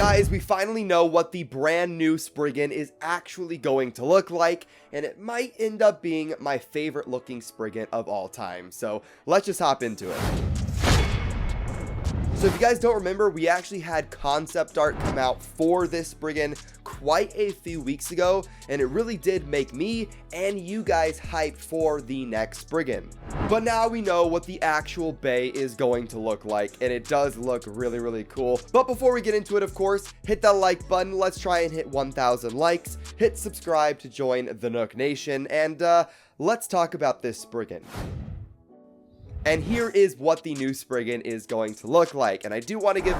Guys, we finally know what the brand new Spriggan is actually going to look like, and it might end up being my favorite looking Spriggan of all time. So let's just hop into it. So if you guys don't remember, we actually had concept art come out for this Spriggan quite a few weeks ago, and it really did make me and you guys hyped for the next Spriggan. But now we know what the actual bay is going to look like, and it does look really cool. But before we get into it, of course, hit that like button. Let's try and hit 1,000 likes. Hit subscribe to join the Nuc Nation, and let's talk about this Spriggan. And here is what the new Spriggan is going to look like. And I do want to give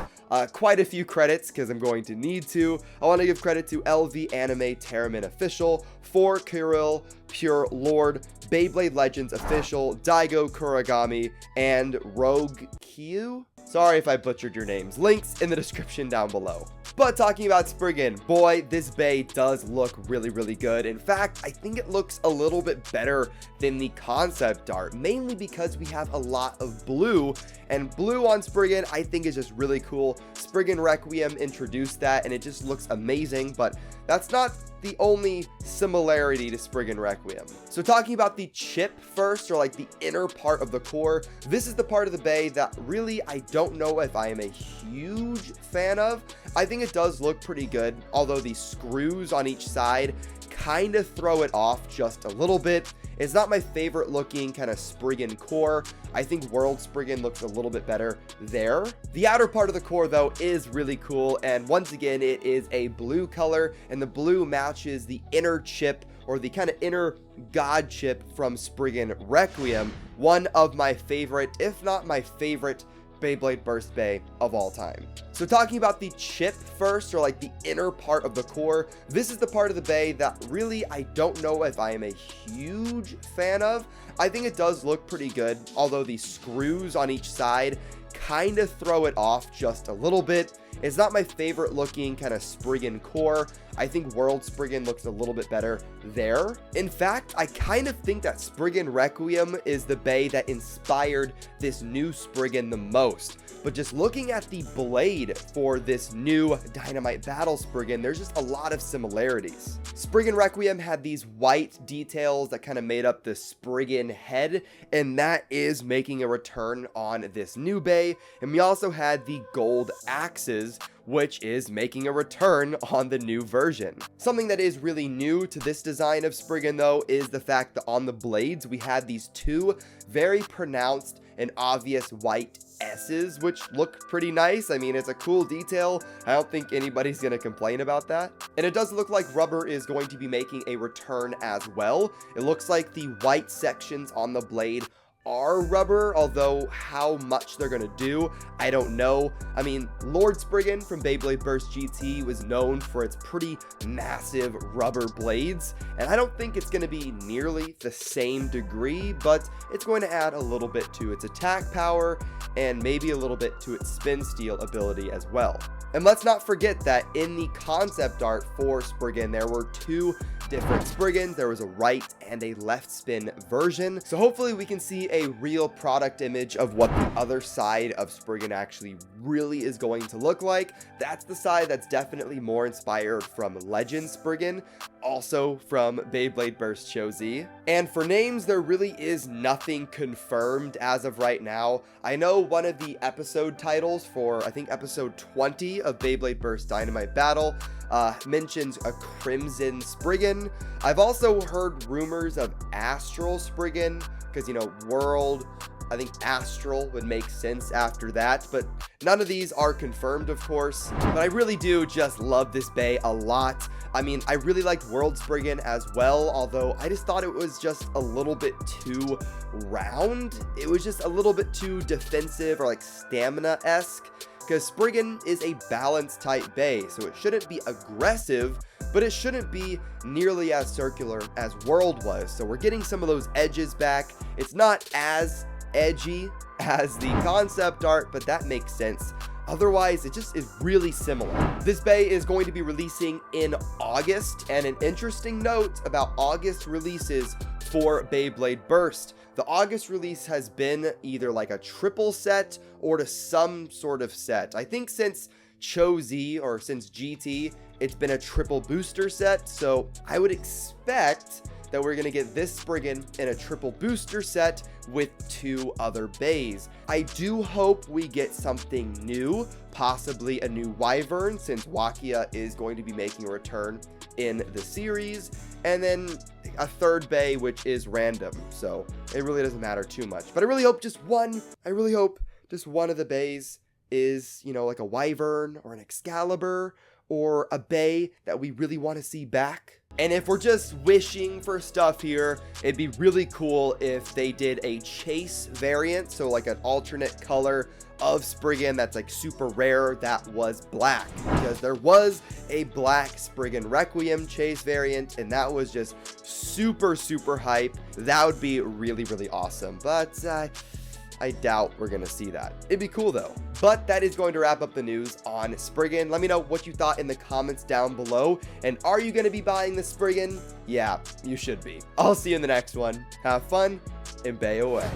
quite a few credits because I'm going to need to. I want to give credit to LV Anime Terramin Official, For Kirill, Pure Lord, Beyblade Legends Official, Daigo Kuragami, and Rogue Q. Sorry if I butchered your names. Links in the description down below. But talking about Spriggan, boy, this bay does look really good. In fact, I think it looks a little bit better than the concept art, mainly because we have a lot of blue, and blue on Spriggan I think is just really cool. Spriggan Requiem introduced that, and it just looks amazing, but that's not the only similarity to Spriggan Requiem. So talking about the chip first, or like the inner part of the core, this is the part of the bay that really I don't know if I am a huge fan of. I think it does look pretty good, although the screws on each side kind of throw it off just a little bit. It's not my favorite looking kind of Spriggan core. I think World Spriggan looks a little bit better there. The outer part of the core though is really cool, and once again it is a blue color, and the blue matches the inner chip, or the kind of inner god chip from Spriggan Requiem, one of my favorite, if not my favorite, Beyblade Burst Bay of all time. So talking about the chip first, or like the inner part of the core, this is the part of the bay that really I don't know if I am a huge fan of. I think it does look pretty good, although the screws on each side kind of throw it off just a little bit. It's not my favorite looking kind of Spriggan core. I think World Spriggan looks a little bit better there. In fact, I kind of think that Spriggan Requiem is the bay that inspired this new Spriggan the most. But just looking at the blade for this new Dynamite Battle Spriggan, there's just a lot of similarities. Spriggan Requiem had these white details that kind of made up the Spriggan head, and that is making a return on this new bay. And we also had the gold axes, which is making a return on the new version. Something that is really new to this design of Spriggan though is the fact that on the blades we had these two very pronounced and obvious white S's, which look pretty nice. I mean, it's a cool detail. I don't think anybody's gonna complain about that. And it does look like rubber is going to be making a return as well. It looks like the white sections on the blade are rubber, although how much they're gonna do, I don't know. I mean, Lord Spriggan from Beyblade Burst GT was known for its pretty massive rubber blades, and I don't think it's gonna be nearly the same degree, but it's going to add a little bit to its attack power and maybe a little bit to its spin steel ability as well. And let's not forget that in the concept art for Spriggan, there were two different Spriggans. There was a right and a left spin version. So hopefully we can see a real product image of what the other side of Spriggan actually really is going to look like. That's the side that's definitely more inspired from Legend Spriggan, also from Beyblade Burst Show Z. And for names, there really is nothing confirmed as of right now. I know one of the episode titles for, I think, episode 20 of Beyblade Burst Dynamite Battle mentions a Crimson Spriggan. I've also heard rumors of Astral Spriggan, because, you know, World, I think Astral would make sense after that, but none of these are confirmed, of course. But I really do just love this bay a lot. I mean, I really liked World Spriggan as well, although I just thought it was just a little bit too round. It was just a little bit too defensive, or like stamina-esque, because Spriggan is a balance type bay, so it shouldn't be aggressive, but it shouldn't be nearly as circular as World was. So we're getting some of those edges back. It's not as edgy as the concept art, but that makes sense. Otherwise, it just is really similar. This bay is going to be releasing in August, and an interesting note about August releases for Beyblade Burst. The August release has been either like a triple set or to some sort of set. I think since Cho-Z, or since GT, it's been a triple booster set, so I would expect that we're going to get this Spriggan in a triple booster set with 2 other bays. I do hope we get something new, possibly a new Wyvern, since WOAH is going to be making a return in the series, and then a 3rd bay, which is random, so it really doesn't matter too much. But I really hope just one of the bays is, you know, like a Wyvern or an Excalibur or a bay that we really want to see back. And if we're just wishing for stuff here, it'd be really cool if they did a chase variant, so like an alternate color of Spriggan that's like super rare that was black, because there was a black Spriggan Requiem chase variant and that was just super hype. That would be really awesome, but I doubt we're gonna see that. It'd be cool though. But that is going to wrap up the news on Spriggan. Let me know what you thought in the comments down below. And are you gonna be buying the Spriggan? Yeah, you should be. I'll see you in the next one. Have fun and bay away.